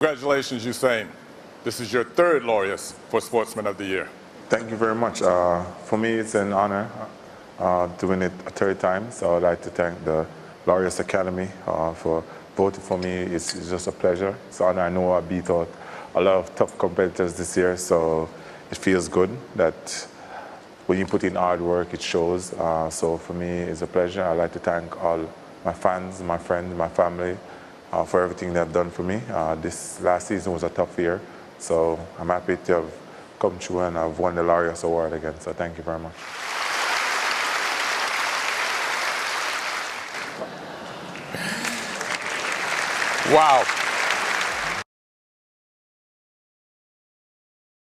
Congratulations, Usain. This is your third Laureus for Sportsman of the Year. Thank you very much. For me, it's an honor doing it a third time. So I'd like to thank the Laureus Academy for voting for me. It's just a pleasure. It's an honor. I know I beat out a lot of tough competitors this year, so it feels good that when you put in hard work, it shows. So for me, it's a pleasure. I'd like to thank all my fans, my friends, my family for everything they've done for me. This last season was a tough year, so I'm happy to have come through and I've won the Laureus Award again. So thank you very much. Wow.